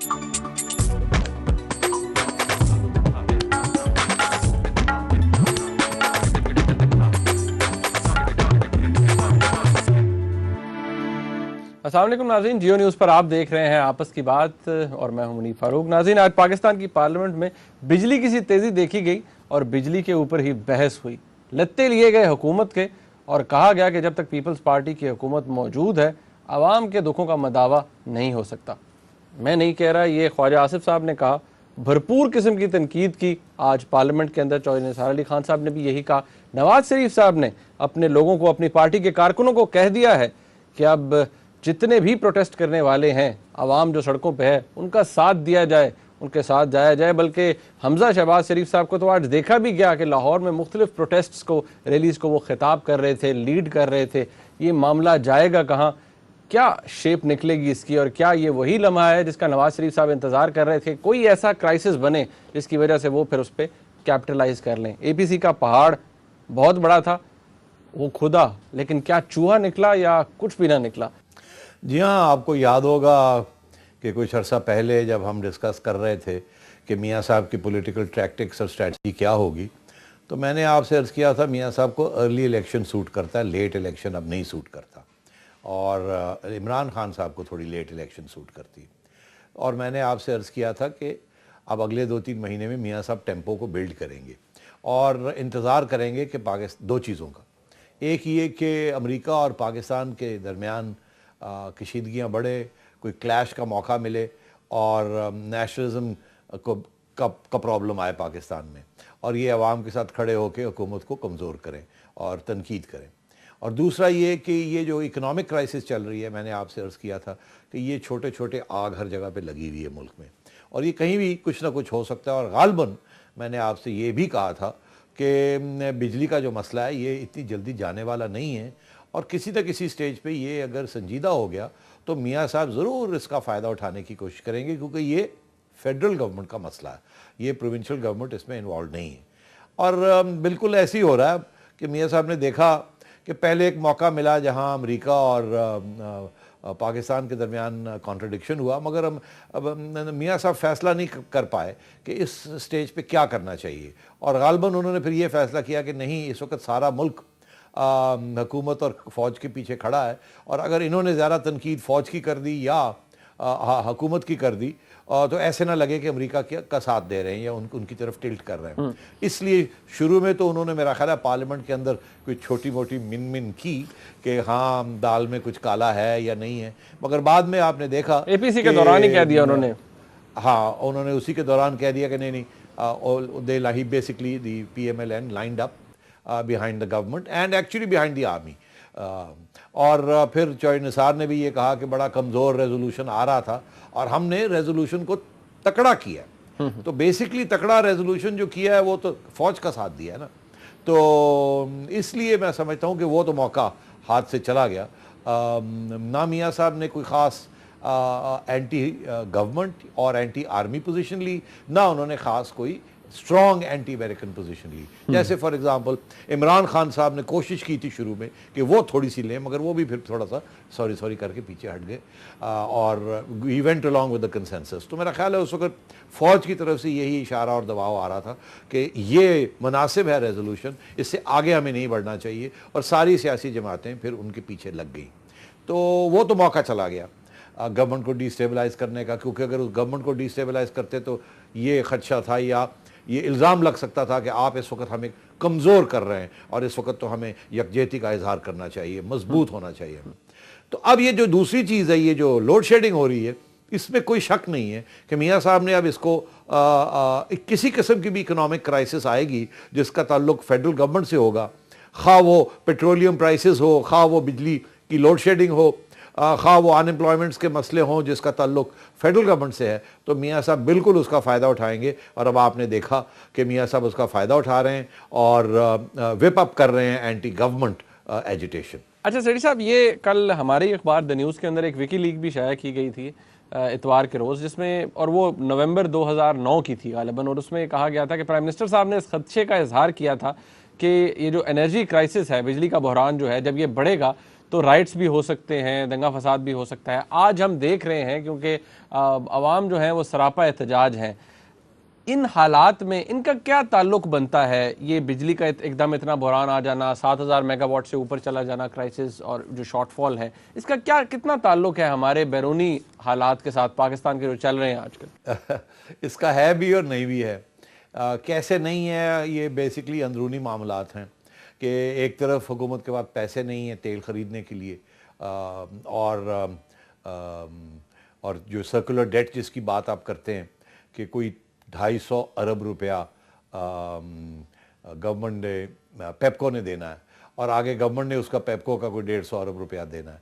السلام علیکم ناظرین، جیو نیوز پر آپ دیکھ رہے ہیں آپس کی بات اور میں ہوں منیب فاروق۔ ناظرین، آج پاکستان کی پارلیمنٹ میں بجلی کی سی تیزی دیکھی گئی اور بجلی کے اوپر ہی بحث ہوئی، لتے لیے گئے حکومت کے اور کہا گیا کہ جب تک پیپلز پارٹی کی حکومت موجود ہے عوام کے دکھوں کا مداوع نہیں ہو سکتا۔ میں نہیں کہہ رہا، یہ خواجہ آصف صاحب نے کہا، بھرپور قسم کی تنقید کی آج پارلیمنٹ کے اندر۔ چودھری نثار علی خان صاحب نے بھی یہی کہا۔ نواز شریف صاحب نے اپنے لوگوں کو، اپنی پارٹی کے کارکنوں کو کہہ دیا ہے کہ اب جتنے بھی پروٹیسٹ کرنے والے ہیں، عوام جو سڑکوں پہ ہے، ان کا ساتھ دیا جائے، ان کے ساتھ جایا جائے۔ بلکہ حمزہ شہباز شریف صاحب کو تو آج دیکھا بھی گیا کہ لاہور میں مختلف پروٹیسٹس کو، ریلیز کو وہ خطاب کر رہے تھے، لیڈ کر رہے تھے۔ یہ معاملہ جائے گا کہاں؟ کیا شیپ نکلے گی اس کی؟ اور کیا یہ وہی لمحہ ہے جس کا نواز شریف صاحب انتظار کر رہے تھے؟ کوئی ایسا کرائسس بنے جس کی وجہ سے وہ پھر اس پہ کیپٹلائز کر لیں۔ اے پی سی کا پہاڑ بہت بڑا تھا، وہ کھدا، لیکن کیا چوہا نکلا یا کچھ بھی نہ نکلا؟ جی ہاں، آپ کو یاد ہوگا کہ کچھ عرصہ پہلے جب ہم ڈسکس کر رہے تھے کہ میاں صاحب کی پولیٹیکل ٹیکٹکس اور اسٹریٹجی کیا ہوگی، تو میں نے آپ سے عرض کیا تھا میاں صاحب کو ارلی الیکشن سوٹ کرتا ہے، لیٹ الیکشن اب نہیں سوٹ کرتا، اور عمران خان صاحب کو تھوڑی لیٹ الیکشن سوٹ کرتی۔ اور میں نے آپ سے عرض کیا تھا کہ اب اگلے 2-3 مہینے میں میاں صاحب ٹیمپو کو بلڈ کریں گے اور انتظار کریں گے کہ دو چیزوں کا، ایک یہ کہ امریکہ اور پاکستان کے درمیان کشیدگیاں بڑھے، کوئی کلیش کا موقع ملے اور نیشنلزم کا پرابلم آئے پاکستان میں، اور یہ عوام کے ساتھ کھڑے ہو کے حکومت کو کمزور کریں اور تنقید کریں۔ اور دوسرا یہ کہ یہ جو اکنامک کرائسس چل رہی ہے، میں نے آپ سے عرض کیا تھا کہ یہ چھوٹے چھوٹے آگ ہر جگہ پہ لگی ہوئی ہے ملک میں، اور یہ کہیں بھی کچھ نہ کچھ ہو سکتا ہے۔ اور غالباً میں نے آپ سے یہ بھی کہا تھا کہ بجلی کا جو مسئلہ ہے یہ اتنی جلدی جانے والا نہیں ہے، اور کسی نہ کسی سٹیج پہ یہ اگر سنجیدہ ہو گیا تو میاں صاحب ضرور اس کا فائدہ اٹھانے کی کوشش کریں گے، کیونکہ یہ فیڈرل گورنمنٹ کا مسئلہ ہے، یہ پروونشل گورنمنٹ اس میں انوالو نہیں ہے۔ اور بالکل ایسے ہی ہو رہا ہے کہ میاں صاحب نے دیکھا کہ پہلے ایک موقع ملا جہاں امریکہ اور پاکستان کے درمیان کانٹرڈکشن ہوا، مگر میاں صاحب فیصلہ نہیں کر پائے کہ اس سٹیج پہ کیا کرنا چاہیے، اور غالباً انہوں نے پھر یہ فیصلہ کیا کہ نہیں، اس وقت سارا ملک حکومت اور فوج کے پیچھے کھڑا ہے، اور اگر انہوں نے زیادہ تنقید فوج کی کر دی یا حکومت کی کر دی تو ایسے نہ لگے کہ امریکہ کا ساتھ دے رہے ہیں یا ان کی طرف ٹلٹ کر رہے ہیں۔ اس لیے شروع میں تو انہوں نے میرا خیال ہے پارلیمنٹ کے اندر کوئی چھوٹی موٹی من کی کہ ہاں دال میں کچھ کالا ہے یا نہیں ہے، مگر بعد میں آپ نے دیکھا اے پی سی کے دوران ہی کہہ دیا انہوں نے، ہاں انہوں نے اسی کے دوران کہہ دیا کہ نہیں، basically the PMLN lined up behind the government and actually behind the army. اور پھر چودھری نثار نے بھی یہ کہا کہ بڑا کمزور ریزولوشن آ رہا تھا اور ہم نے ریزولوشن کو تکڑا کیا، تو بیسکلی تکڑا ریزولوشن جو کیا ہے وہ تو فوج کا ساتھ دیا ہے نا، تو اس لیے میں سمجھتا ہوں کہ وہ تو موقع ہاتھ سے چلا گیا۔ نہ میاں صاحب نے کوئی خاص اینٹی گورنمنٹ اور اینٹی آرمی پوزیشن لی، نہ انہوں نے خاص کوئی اسٹرانگ اینٹی امریکن پوزیشن لی۔ جیسے فار ایگزامپل عمران خان صاحب نے کوشش کی تھی شروع میں کہ وہ تھوڑی سی لیں، مگر وہ بھی پھر تھوڑا سا سوری کر کے پیچھے ہٹ گئے، اور he went along with the consensus۔ تو میرا خیال ہے اس وقت فوج کی طرف سے یہی اشارہ اور دباؤ آ رہا تھا کہ یہ مناسب ہے ریزولوشن، اس سے آگے ہمیں نہیں بڑھنا چاہیے، اور ساری سیاسی جماعتیں پھر ان کے پیچھے لگ گئیں۔ تو وہ تو موقع چلا گیا گورنمنٹ کو ڈی اسٹیبلائز کرنے کا، کیونکہ اگر اس گورنمنٹ کو ڈی اسٹیبلائز کرتے تو یہ خدشہ تھا یا یہ الزام لگ سکتا تھا کہ آپ اس وقت ہمیں کمزور کر رہے ہیں، اور اس وقت تو ہمیں یکجہتی کا اظہار کرنا چاہیے، مضبوط ہونا چاہیے۔ تو اب یہ جو دوسری چیز ہے، یہ جو لوڈ شیڈنگ ہو رہی ہے، اس میں کوئی شک نہیں ہے کہ میاں صاحب نے اب اس کو کسی قسم کی بھی اکنامک کرائسس آئے گی جس کا تعلق فیڈرل گورنمنٹ سے ہوگا، خواہ وہ پیٹرولیم پرائسز ہو، خواہ وہ بجلی کی لوڈ شیڈنگ ہو، خواہ وہ ان امپلائمنٹس کے مسئلے ہوں جس کا تعلق فیڈرل گورنمنٹ سے ہے، تو میاں صاحب بالکل اس کا فائدہ اٹھائیں گے، اور اب آپ نے دیکھا کہ میاں صاحب اس کا فائدہ اٹھا رہے ہیں اور وپ اپ کر رہے ہیں اینٹی گورنمنٹ ایجیٹیشن۔ اچھا سیٹھی صاحب، یہ کل ہمارے اخبار دا نیوز کے اندر ایک وکی لیک بھی شائع کی گئی تھی اتوار کے روز، جس میں، اور وہ نومبر 2009 کی تھی غالباً، اور اس میں کہا گیا تھا کہ پرائم منسٹر صاحب نے اس خدشے کا اظہار کیا تھا کہ یہ جو انرجی کرائسس ہے، بجلی کا بحران جو ہے، جب یہ بڑھے گا تو رائٹس بھی ہو سکتے ہیں, دنگا فساد بھی ہو سکتا ہے. آج ہم دیکھ رہے ہیں کیونکہ عوام جو ہیں وہ سراپا احتجاج ہیں. ان حالات میں ان کا کیا تعلق بنتا ہے؟ یہ بجلی کا ایک دم اتنا بحران آ جانا, 7,000 میگا واٹ سے اوپر چلا جانا کرائسس, اور جو شارٹ فال ہے, اس کا کتنا تعلق ہے ہمارے بیرونی حالات کے ساتھ, پاکستان کے جو چل رہے ہیں آج کل؟ اس کا ہے بھی اور نہیں بھی ہے. کیسے نہیں ہے؟ یہ بیسکلی اندرونی معاملات ہیں کہ ایک طرف حکومت کے پاس پیسے نہیں ہیں تیل خریدنے کے لیے, اور جو سرکولر ڈیٹ جس کی بات آپ کرتے ہیں کہ کوئی 250 ارب روپیہ گورنمنٹ نے پیپکو نے دینا ہے, اور آگے گورنمنٹ نے اس کا پیپکو کا کوئی 150 ارب روپیہ دینا ہے.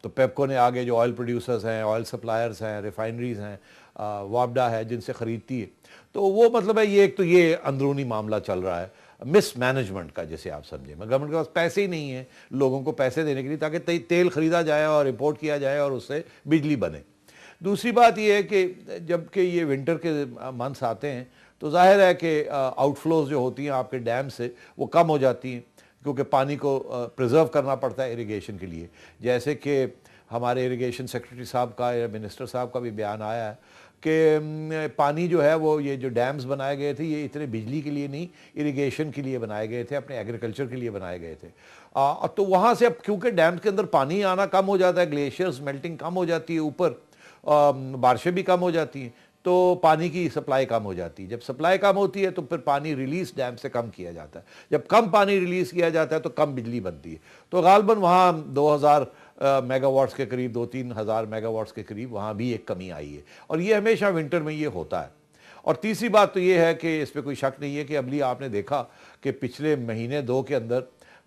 تو پیپکو نے آگے جو آئل پروڈیوسرز ہیں, آئل سپلائرز ہیں, ریفائنریز ہیں, وابڈا ہے جن سے خریدتی ہے, تو وہ مطلب ہے یہ ایک تو یہ اندرونی معاملہ چل رہا ہے مس مینجمنٹ کا, جیسے آپ سمجھیں. گورنمنٹ کے پاس پیسے ہی نہیں ہیں لوگوں کو پیسے دینے کے لیے تاکہ تیل خریدا جائے اور امپورٹ کیا جائے اور اس سے بجلی بنے. دوسری بات یہ ہے کہ جب کہ یہ ونٹر کے منتھس آتے ہیں تو ظاہر ہے کہ آؤٹ فلوز جو ہوتی ہیں آپ کے ڈیم سے وہ کم ہو جاتی ہیں, کیونکہ پانی کو پریزرو کرنا پڑتا ہے اریگیشن کے لیے. جیسے کہ ہمارے اریگیشن سیکرٹری صاحب کا یا منسٹر صاحب کا بھی بیان آیا ہے کہ پانی جو ہے وہ یہ جو ڈیمز بنائے گئے تھے یہ اتنے بجلی کے لیے نہیں, اریگیشن کے لیے بنائے گئے تھے, اپنے ایگریکلچر کے لیے بنائے گئے تھے. تو وہاں سے اب کیونکہ ڈیمز کے اندر پانی آنا کم ہو جاتا ہے, گلیشیئرز میلٹنگ کم ہو جاتی ہے اوپر, بارشیں بھی کم ہو جاتی ہیں, تو پانی کی سپلائی کم ہو جاتی ہے. جب سپلائی کم ہوتی ہے تو پھر پانی ریلیز ڈیم سے کم کیا جاتا ہے. جب کم پانی ریلیز کیا جاتا ہے تو کم بجلی بنتی ہے. تو غالباً وہاں 2,000 میگا واٹس کے قریب, 2-3 ہزار میگا واٹس کے قریب وہاں بھی ایک کمی آئی ہے, اور یہ ہمیشہ ونٹر میں یہ ہوتا ہے. اور تیسری بات تو یہ ہے کہ اس پہ کوئی شک نہیں ہے کہ ابھی آپ نے دیکھا کہ پچھلے مہینے 2 کے اندر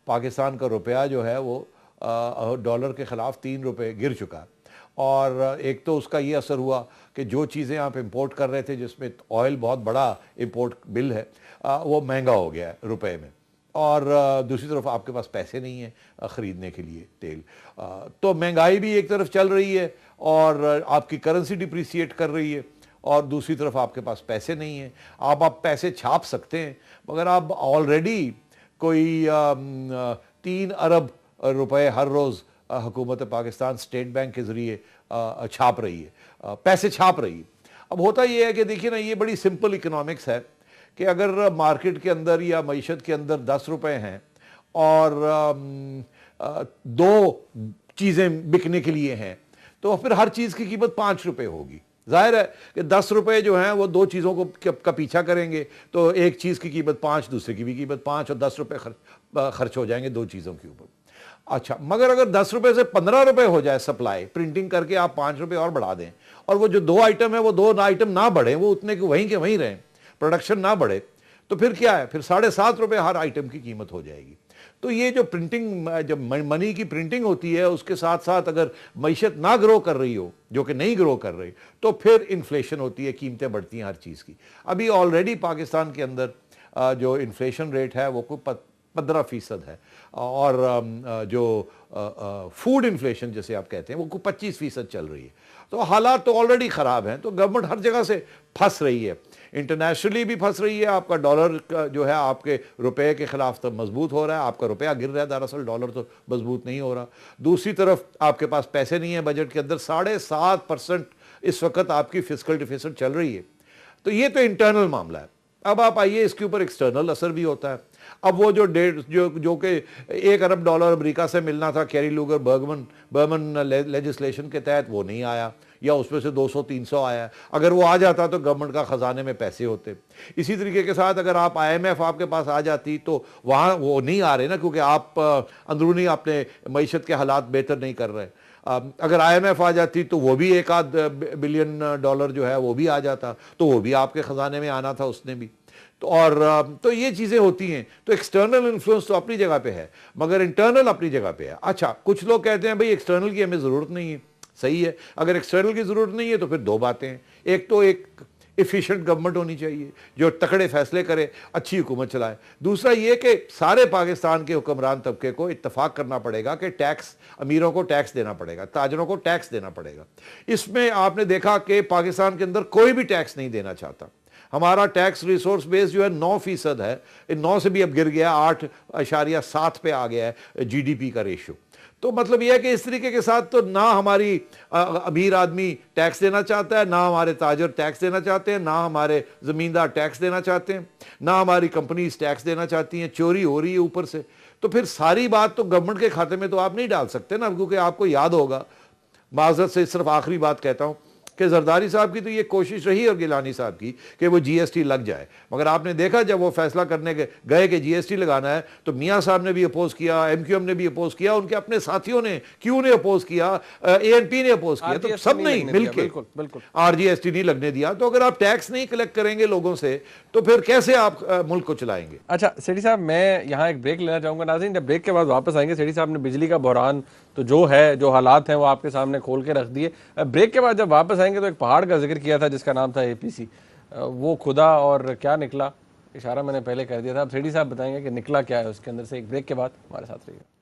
پاکستان کا روپیہ جو ہے وہ ڈالر کے خلاف 3 روپے گر چکا ہے. اور ایک تو اس کا یہ اثر ہوا کہ جو چیزیں آپ امپورٹ کر رہے تھے جس میں آئل بہت بڑا امپورٹ بل ہے وہ مہنگا ہو گیا ہے روپے میں, اور دوسری طرف آپ کے پاس پیسے نہیں ہیں خریدنے کے لیے تیل. تو مہنگائی بھی ایک طرف چل رہی ہے اور آپ کی کرنسی ڈپریسیٹ کر رہی ہے, اور دوسری طرف آپ کے پاس پیسے نہیں ہیں. آپ پیسے چھاپ سکتے ہیں مگر آپ آلریڈی کوئی 3 ارب روپے ہر روز حکومت پاکستان اسٹیٹ بینک کے ذریعے چھاپ رہی ہے, پیسے چھاپ رہی ہے. اب ہوتا یہ ہے کہ دیکھیے نا, یہ بڑی سمپل اکنامکس ہے کہ اگر مارکیٹ کے اندر یا معیشت کے اندر 10 روپے ہیں اور 2 چیزیں بکنے کے لیے ہیں تو پھر ہر چیز کی قیمت 5 روپے ہوگی. ظاہر ہے کہ 10 روپے جو ہیں وہ 2 چیزوں کا پیچھا کریں گے تو ایک چیز کی قیمت 5, دوسرے کی بھی قیمت 5, اور 10 روپے خرچ ہو جائیں گے 2 چیزوں کے اوپر. اچھا, مگر اگر 10 روپے سے 15 روپے ہو جائے سپلائی, پرنٹنگ کر کے آپ 5 روپے اور بڑھا دیں, اور وہ جو 2 آئٹم ہیں وہ 2 آئٹم نہ بڑھیں, وہ اتنے کہ وہیں کے وہیں رہیں, پروڈکشن نہ بڑھے, تو پھر کیا ہے, پھر 7.5 روپے ہر آئٹم کی قیمت ہو جائے گی. تو یہ جو پرنٹنگ, جب منی کی پرنٹنگ ہوتی ہے اس کے ساتھ ساتھ اگر معیشت نہ گرو کر رہی ہو, جو کہ نہیں گرو کر رہی, تو پھر انفلیشن ہوتی ہے, قیمتیں بڑھتی ہیں ہر چیز کی. ابھی آلریڈی پاکستان کے اندر جو انفلیشن ریٹ ہے وہ کوئی 15% ہے, اور جو فوڈ انفلیشن جیسے آپ کہتے ہیں وہ کوئی 25% چل رہی ہے. تو حالات تو آلریڈی خراب ہیں. تو گورنمنٹ ہر جگہ سے پھنس رہی ہے, انٹرنیشنلی بھی پھنس رہی ہے. آپ کا ڈالر جو ہے آپ کے روپے کے خلاف تو مضبوط ہو رہا ہے, آپ کا روپیہ گر رہا ہے, دراصل ڈالر تو مضبوط نہیں ہو رہا. دوسری طرف آپ کے پاس پیسے نہیں ہیں بجٹ کے اندر, 7.5% اس وقت آپ کی فسکل ڈیفیسٹ چل رہی ہے. تو یہ تو انٹرنل معاملہ ہے. اب آپ آئیے اس کے اوپر ایکسٹرنل اثر بھی ہوتا ہے. اب وہ جو کہ $1 ارب امریکہ سے ملنا تھا کیری لوگر برمن لیجسلیشن کے تحت, وہ نہیں آیا, یا اس میں سے 200-300 آیا. اگر وہ آ جاتا تو گورنمنٹ کا خزانے میں پیسے ہوتے. اسی طریقے کے ساتھ اگر آپ IMF آپ کے پاس آ جاتی تو وہاں وہ نہیں آ رہے نا, کیونکہ آپ اندرونی اپنے معیشت کے حالات بہتر نہیں کر رہے. اگر IMF آ جاتی تو وہ بھی $1 بلین جو ہے وہ بھی آ جاتا, تو وہ بھی آپ کے خزانے میں آنا تھا اس نے بھی. تو یہ چیزیں ہوتی ہیں. تو ایکسٹرنل انفلوئنس تو اپنی جگہ پہ ہے مگر انٹرنل اپنی جگہ پہ ہے. اچھا, کچھ لوگ کہتے ہیں بھئی ایکسٹرنل کی ہمیں ضرورت نہیں ہے. صحیح ہے, اگر ایکسٹرنل کی ضرورت نہیں ہے تو پھر 2 باتیں ہیں. ایک تو ایک ایفیشینٹ گورنمنٹ ہونی چاہیے جو تکڑے فیصلے کرے, اچھی حکومت چلائے. دوسرا یہ کہ سارے پاکستان کے حکمران طبقے کو اتفاق کرنا پڑے گا کہ ٹیکس, امیروں کو ٹیکس دینا پڑے گا, تاجروں کو ٹیکس دینا پڑے گا. اس میں آپ نے دیکھا کہ پاکستان کے اندر کوئی بھی ٹیکس نہیں دینا چاہتا. ہمارا ٹیکس ریسورس بیس جو ہے 9% ہے، 9 سے بھی اب گر گیا، 8.7 پہ آ گیا ہے جی ڈی پی کا ریشو. تو مطلب یہ ہے کہ اس طریقے کے ساتھ تو نہ ہماری امیر آدمی ٹیکس دینا چاہتا ہے، نہ ہمارے تاجر ٹیکس دینا چاہتے ہیں، نہ ہمارے زمیندار ٹیکس دینا چاہتے ہیں، نہ ہماری کمپنیز ٹیکس دینا چاہتی ہیں. چوری ہو رہی ہے اوپر سے. تو پھر ساری بات تو گورنمنٹ کے کھاتے میں تو آپ نہیں ڈال سکتے نا، کیونکہ آپ کو یاد ہوگا، معذرت سے صرف آخری بات کہتا ہوں کہ زرداری صاحب کی تو یہ کوشش رہی اور گیلانی صاحب کی کہ وہ جی ایس ٹی لگ جائے، مگر آپ نے دیکھا جب وہ فیصلہ کرنے گئے کہ جی ایس ٹی لگانا ہے تو میاں صاحب نے بھی اپوز کیا، ایم کیو ایم نے بھی اپوز کیا، ان کے اپنے ساتھیوں نے کیو نے اپوز کیا، اے این پی نے اپوز کیا، تو سب نے مل کے آر جی ایس ٹی نہیں لگنے دیا. تو اگر آپ ٹیکس نہیں کلیکٹ کریں گے لوگوں سے تو پھر کیسے آپ ملک کو چلائیں گے؟ اچھا سیٹھی صاحب، میں یہاں ایک بریک لینا چاہوں گا. ناظرین جب بریک کے بعد واپس آئیں گے، سیٹھی صاحب نے بجلی کا بحران تو جو ہے، جو حالات ہیں وہ آپ کے سامنے کھول کے رکھ دیے. بریک کے بعد جب واپس آئیں گے تو ایک پہاڑ کا ذکر کیا تھا جس کا نام تھا اے پی سی. وہ خدا اور کیا نکلا، اشارہ میں نے پہلے کر دیا تھا. اب سیٹھی صاحب بتائیں گے کہ نکلا کیا ہے اس کے اندر سے. ایک بریک کے بعد ہمارے ساتھ رہیے گا.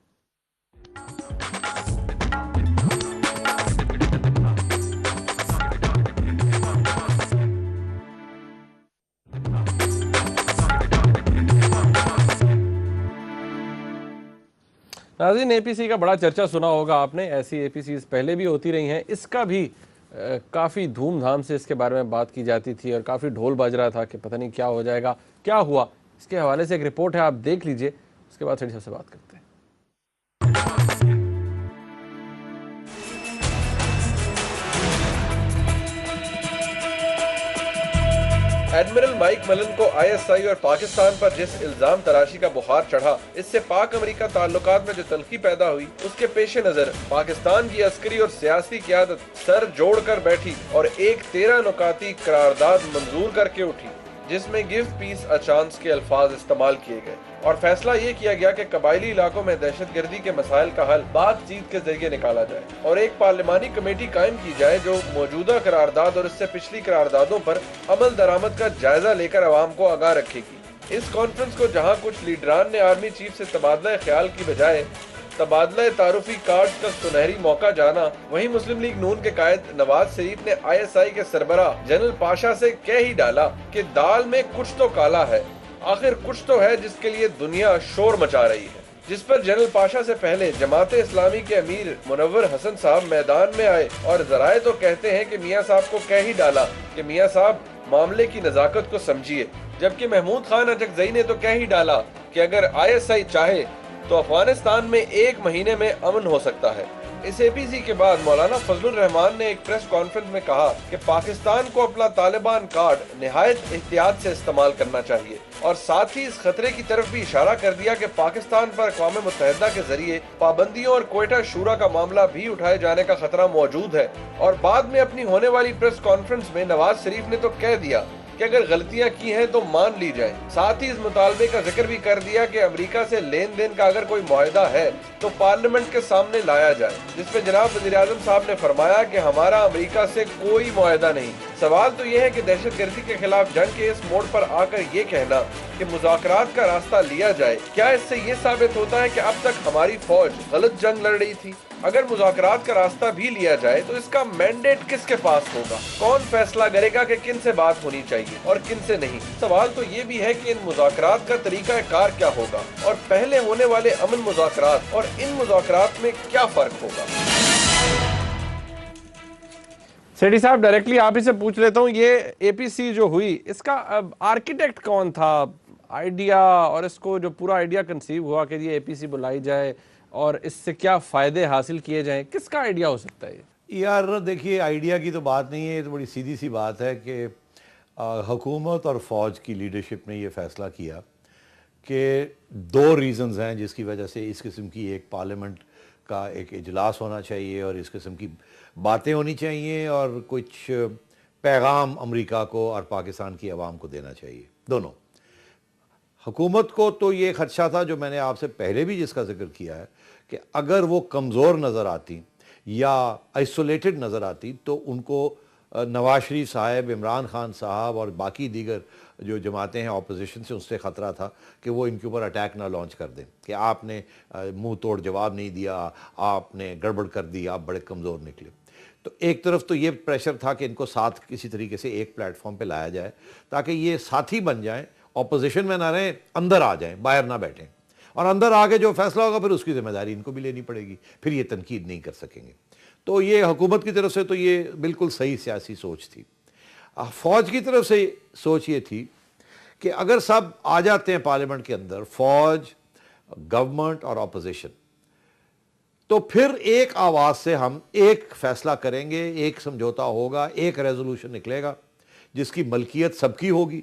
ناظرین اے پی سی کا بڑا چرچا سنا ہوگا آپ نے، ایسی اے پی سیز پہلے بھی ہوتی رہی ہیں. اس کا بھی کافی دھوم دھام سے اس کے بارے میں بات کی جاتی تھی اور کافی ڈھول بج رہا تھا کہ پتہ نہیں کیا ہو جائے گا. کیا ہوا اس کے حوالے سے ایک رپورٹ ہے، آپ دیکھ لیجئے، اس کے بعد سیٹھی صاحب سے بات کرتے ہیں. ایڈمرل مائک ملن کو آئی ایس آئی اور پاکستان پر جس الزام تراشی کا بخار چڑھا، اس سے پاک امریکہ تعلقات میں جو تلخی پیدا ہوئی، اس کے پیش نظر پاکستان کی عسکری اور سیاسی قیادت سر جوڑ کر بیٹھی اور ایک 13 نکاتی قرارداد منظور کر کے اٹھی، جس میں گیو پیس اے چانس کے الفاظ استعمال کیے گئے اور فیصلہ یہ کیا گیا کہ قبائلی علاقوں میں دہشت گردی کے مسائل کا حل بات چیت کے ذریعے نکالا جائے اور ایک پارلیمانی کمیٹی قائم کی جائے جو موجودہ قرارداد اور اس سے پچھلی قراردادوں پر عمل درآمد کا جائزہ لے کر عوام کو آگاہ رکھے گی. اس کانفرنس کو جہاں کچھ لیڈران نے آرمی چیف سے تبادلہ خیال کی بجائے تبادلہ تعارفی کارڈز کا سنہری موقع جانا، وہیں مسلم لیگ نون کے قائد نواز شریف نے آئی ایس آئی کے سربراہ جنرل پاشا سے کہہ ہی ڈالا کہ دال میں کچھ تو کالا ہے، آخر کچھ تو ہے جس کے لیے دنیا شور مچا رہی ہے. جس پر جنرل پاشا سے پہلے جماعت اسلامی کے امیر منور حسن صاحب میدان میں آئے اور ذرائع تو کہتے ہیں کہ میاں صاحب کو کہہ ہی ڈالا کہ میاں صاحب معاملے کی نزاکت کو سمجھیے، جبکہ محمود خان اچکزئی نے تو کہہ ہی ڈالا کہ اگر آئی ایس آئی چاہے تو افغانستان میں 1 مہینے میں امن ہو سکتا ہے. اس اے پی سی کے بعد مولانا فضل الرحمان نے ایک پریس کانفرنس میں کہا کہ پاکستان کو اپنا طالبان کارڈ نہایت احتیاط سے استعمال کرنا چاہیے اور ساتھ ہی اس خطرے کی طرف بھی اشارہ کر دیا کہ پاکستان پر اقوام متحدہ کے ذریعے پابندیوں اور کوئٹہ شورا کا معاملہ بھی اٹھائے جانے کا خطرہ موجود ہے. اور بعد میں اپنی ہونے والی پریس کانفرنس میں نواز شریف نے تو کہہ دیا کہ اگر غلطیاں کی ہیں تو مان لی جائیں. ساتھ ہی اس مطالبے کا ذکر بھی کر دیا کہ امریکہ سے لین دین کا اگر کوئی معاہدہ ہے تو پارلیمنٹ کے سامنے لایا جائے، جس پہ جناب وزیر اعظم صاحب نے فرمایا کہ ہمارا امریکہ سے کوئی معاہدہ نہیں. سوال تو یہ ہے کہ دہشت گردی کے خلاف جنگ کے اس موڑ پر آ کر یہ کہنا کہ مذاکرات کا راستہ لیا جائے، کیا اس سے یہ ثابت ہوتا ہے کہ اب تک ہماری فوج غلط جنگ لڑ رہی تھی؟ اگر مذاکرات کا راستہ بھی لیا جائے تو اس کا مینڈیٹ کس کے پاس ہوگا؟ کون فیصلہ کرے گا کہ کن سے بات ہونی چاہیے اور کن سے نہیں؟ سوال تو یہ بھی ہے کہ ان مذاکرات کا طریقہ کار کیا ہوگا اور پہلے ہونے والے امن مذاکرات اور ان مذاکرات میں کیا فرق ہوگا؟ سیٹھی صاحب ڈائریکٹلی آپ ہی سے پوچھ لیتا ہوں، یہ اے پی سی جو ہوئی اس کا آرکیٹیکٹ کون تھا؟ آئیڈیا اور اس کو جو پورا آئیڈیا کنسیو ہوا کہ یہ اے پی سی بلائی جائے اور اس سے کیا فائدے حاصل کیے جائیں، کس کا آئیڈیا ہو سکتا ہے؟ یار دیکھیے، آئیڈیا کی تو بات نہیں ہے، یہ تو بڑی سیدھی سی بات ہے کہ حکومت اور فوج کی لیڈرشپ نے یہ فیصلہ کیا کہ 2 ریزنز ہیں جس کی وجہ سے اس قسم کی ایک پارلیمنٹ کا ایک اجلاس ہونا چاہیے اور اس قسم کی باتیں ہونی چاہیے اور کچھ پیغام امریکہ کو اور پاکستان کی عوام کو دینا چاہیے. دونوں حکومت کو تو یہ خدشہ تھا، جو میں نے آپ سے پہلے بھی جس کا ذکر کیا ہے، کہ اگر وہ کمزور نظر آتی یا آئسولیٹڈ نظر آتی تو ان کو نواز شریف صاحب، عمران خان صاحب اور باقی دیگر جو جماعتیں ہیں اپوزیشن سے، اس سے خطرہ تھا کہ وہ ان کے اوپر اٹیک نہ لانچ کر دیں کہ آپ نے منہ توڑ جواب نہیں دیا، آپ نے گڑبڑ کر دی، آپ بڑے کمزور نکلے. تو ایک طرف تو یہ پریشر تھا کہ ان کو ساتھ کسی طریقے سے ایک پلیٹ فارم پہ لایا جائے تاکہ یہ ساتھی بن جائیں، اپوزیشن میں نہ رہیں، اندر آ جائیں، باہر نہ بیٹھیں، اور اندر آ کے جو فیصلہ ہوگا پھر اس کی ذمہ داری ان کو بھی لینی پڑے گی، پھر یہ تنقید نہیں کر سکیں گے۔ تو یہ حکومت کی طرف سے تو یہ بالکل صحیح سیاسی سوچ تھی۔ فوج کی طرف سے سوچ یہ تھی کہ اگر سب آ جاتے ہیں پارلیمنٹ کے اندر، فوج، گورنمنٹ اور اپوزیشن، تو پھر ایک آواز سے ہم ایک فیصلہ کریں گے، ایک سمجھوتا ہوگا، ایک ریزولوشن نکلے گا جس کی ملکیت سب کی ہوگی،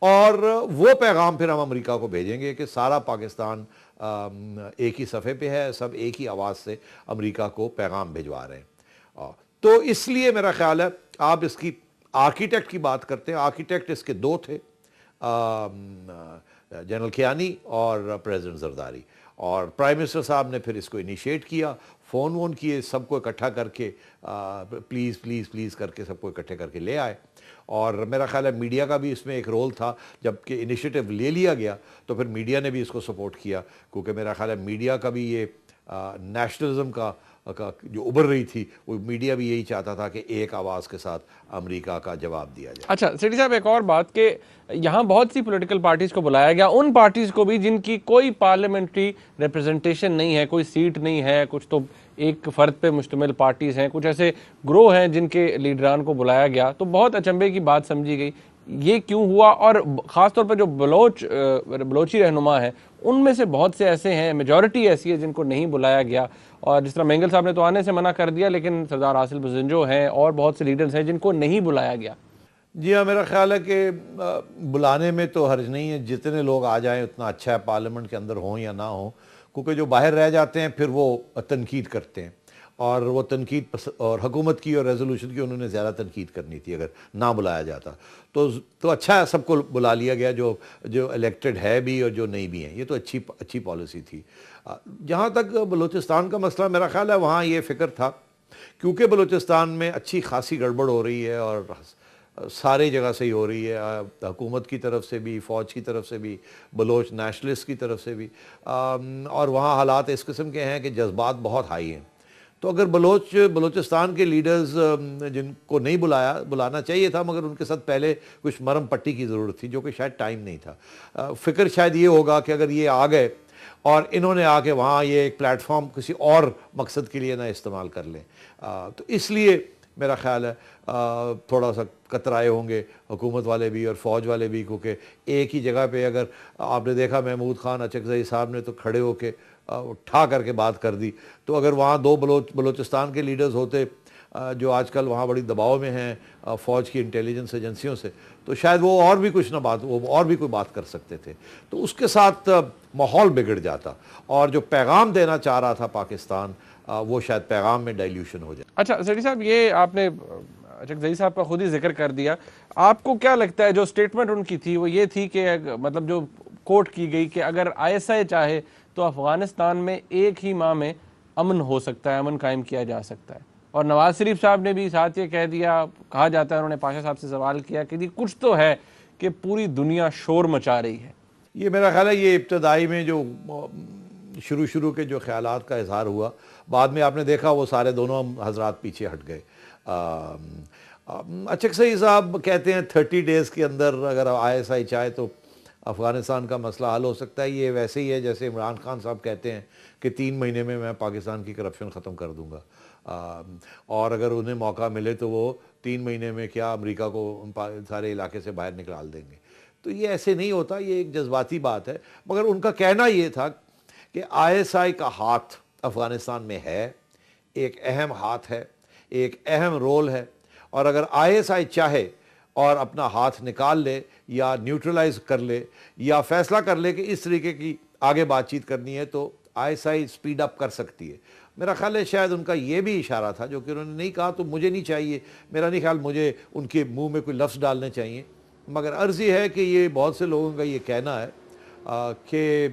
اور وہ پیغام پھر ہم امریکہ کو بھیجیں گے کہ سارا پاکستان ایک ہی صفحے پہ ہے، سب ایک ہی آواز سے امریکہ کو پیغام بھجوا رہے ہیں۔ تو اس لیے میرا خیال ہے آپ اس کی آرکیٹیکٹ کی بات کرتے ہیں، آرکیٹیکٹ اس کے دو تھے، جنرل کیانی اور پریزیڈنٹ زرداری، اور پرائم منسٹر صاحب نے پھر اس کو انیشیٹ کیا، فون وون کیے، سب کو اکٹھا کر کے پلیز پلیز پلیز کر کے سب کو اکٹھے کر کے لے آئے۔ اور میرا خیال ہے میڈیا کا بھی اس میں ایک رول تھا، جب کہ انیشیٹو لے لیا گیا تو پھر میڈیا نے بھی اس کو سپورٹ کیا، کیونکہ میرا خیال ہے میڈیا کا بھی یہ نیشنلزم کا جو ابھر رہی تھی، وہ میڈیا بھی یہی چاہتا تھا کہ ایک آواز کے ساتھ امریکہ کا جواب دیا جائے۔ اچھا سیٹھی صاحب، ایک اور بات کہ یہاں بہت سی پولیٹیکل پارٹیز کو بلایا گیا، ان پارٹیز کو بھی جن کی کوئی پارلیمنٹری ریپرزنٹیشن نہیں ہے، کوئی سیٹ نہیں ہے، کچھ تو ایک فرد پہ مشتمل پارٹیز ہیں، کچھ ایسے گروہ ہیں جن کے لیڈران کو بلایا گیا، تو بہت اچنبے کی بات سمجھی گئی۔ یہ کیوں ہوا؟ اور خاص طور پر جو بلوچی رہنما ہیں ان میں سے بہت سے ایسے ہیں، میجورٹی ایسی ہے جن کو نہیں بلایا گیا، اور جس طرح مینگل صاحب نے تو آنے سے منع کر دیا، لیکن سردار حاصل بزنجو ہیں اور بہت سے لیڈرز ہیں جن کو نہیں بلایا گیا۔ جی ہاں، میرا خیال ہے کہ بلانے میں تو حرج نہیں ہے، جتنے لوگ آ جائیں اتنا اچھا ہے، پارلیمنٹ کے اندر ہوں یا نہ ہوں، کیونکہ جو باہر رہ جاتے ہیں پھر وہ تنقید کرتے ہیں، اور وہ تنقید اور حکومت کی اور ریزولوشن کی انہوں نے زیادہ تنقید کرنی تھی اگر نہ بلایا جاتا، تو اچھا ہے سب کو بلا لیا گیا، جو الیکٹڈ ہے بھی اور جو نہیں بھی ہیں، یہ تو اچھی پالیسی تھی۔ جہاں تک بلوچستان کا مسئلہ، میرا خیال ہے وہاں یہ فکر تھا، کیونکہ بلوچستان میں اچھی خاصی گڑبڑ ہو رہی ہے اور ساری جگہ سے ہی ہو رہی ہے، حکومت کی طرف سے بھی، فوج کی طرف سے بھی، بلوچ نیشنلسٹ کی طرف سے بھی، اور وہاں حالات اس قسم کے ہیں کہ جذبات بہت ہائی ہیں۔ تو اگر بلوچستان کے لیڈرز جن کو نہیں بلانا چاہیے تھا، مگر ان کے ساتھ پہلے کچھ مرم پٹی کی ضرورت تھی، جو کہ شاید ٹائم نہیں تھا۔ فکر شاید یہ ہوگا کہ اگر یہ آ گئے اور انہوں نے آ کے وہاں یہ ایک پلیٹ فارم کسی اور مقصد کے لیے نہ استعمال کر لیں، تو اس لیے میرا خیال ہے تھوڑا سا کترائے ہوں گے حکومت والے بھی اور فوج والے بھی، کیونکہ ایک ہی جگہ پہ اگر آپ نے دیکھا محمود خان اچکزئی صاحب نے تو کھڑے ہو کے اٹھا کر کے بات کر دی، تو اگر وہاں دو بلوچستان کے لیڈرز ہوتے جو آج کل وہاں بڑی دباؤ میں ہیں فوج کی انٹیلیجنس ایجنسیوں سے، تو شاید وہ اور بھی کچھ نہ وہ اور بھی کوئی بات کر سکتے تھے، تو اس کے ساتھ ماحول بگڑ جاتا، اور جو پیغام دینا چاہ رہا تھا پاکستان وہ شاید پیغام میں ڈائلیوشن ہو جائے۔ اچھا سیٹھی صاحب، یہ آپ نے اچکزئی صاحب کا خود ہی ذکر کر دیا، آپ کو کیا لگتا ہے جو سٹیٹمنٹ ان کی تھی وہ یہ تھی کہ مطلب جو کوٹ کی گئی کہ اگر ISI چاہے تو افغانستان میں ایک ہی ماہ میں امن ہو سکتا ہے، امن قائم کیا جا سکتا ہے، اور نواز شریف صاحب نے بھی ساتھ یہ کہہ دیا، کہا جاتا ہے انہوں نے پاشا صاحب سے سوال کیا کہ کچھ تو ہے کہ پوری دنیا شور مچا رہی ہے۔ یہ میرا خیال ہے یہ ابتدائی میں جو شروع کے جو خیالات کا اظہار ہوا، بعد میں آپ نے دیکھا وہ سارے دونوں حضرات پیچھے ہٹ گئے۔ اچکزئی صاحب کہتے ہیں 30 ڈیز کے اندر اگر ISI چاہے تو افغانستان کا مسئلہ حل ہو سکتا ہے، یہ ویسے ہی ہے جیسے عمران خان صاحب کہتے ہیں کہ 3 مہینے میں پاکستان کی کرپشن ختم کر دوں گا، اور اگر انہیں موقع ملے تو وہ 3 مہینے میں کیا امریکہ کو سارے علاقے سے باہر نکال دیں گے۔ تو یہ ایسے نہیں ہوتا، یہ ایک جذباتی بات ہے، مگر ان کا کہنا یہ تھا کہ ISI کا ہاتھ افغانستان میں ہے، ایک اہم ہاتھ ہے، ایک اہم رول ہے، اور اگر ISI چاہے اور اپنا ہاتھ نکال لے یا نیوٹرلائز کر لے یا فیصلہ کر لے کہ اس طریقے کی آگے بات چیت کرنی ہے تو ISI سپیڈ اپ کر سکتی ہے۔ میرا خیال ہے شاید ان کا یہ بھی اشارہ تھا، جو کہ انہوں نے نہیں کہا تو مجھے نہیں چاہیے، میرا نہیں خیال مجھے ان کے منہ میں کوئی لفظ ڈالنے چاہیے، مگر عرض یہ ہے کہ یہ بہت سے لوگوں کا یہ کہنا ہے کہ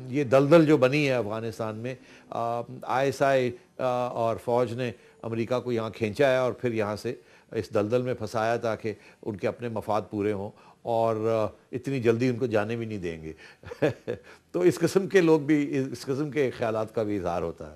یہ دلدل جو بنی ہے افغانستان میں، ISI اور فوج نے امریکہ کو یہاں کھینچا ہے اور پھر یہاں سے اس دلدل میں پھنسایا تاکہ ان کے اپنے مفاد پورے ہوں، اور اتنی جلدی ان کو جانے بھی نہیں دیں گے۔ تو اس قسم کے لوگ بھی، اس قسم کے خیالات کا بھی اظہار ہوتا ہے۔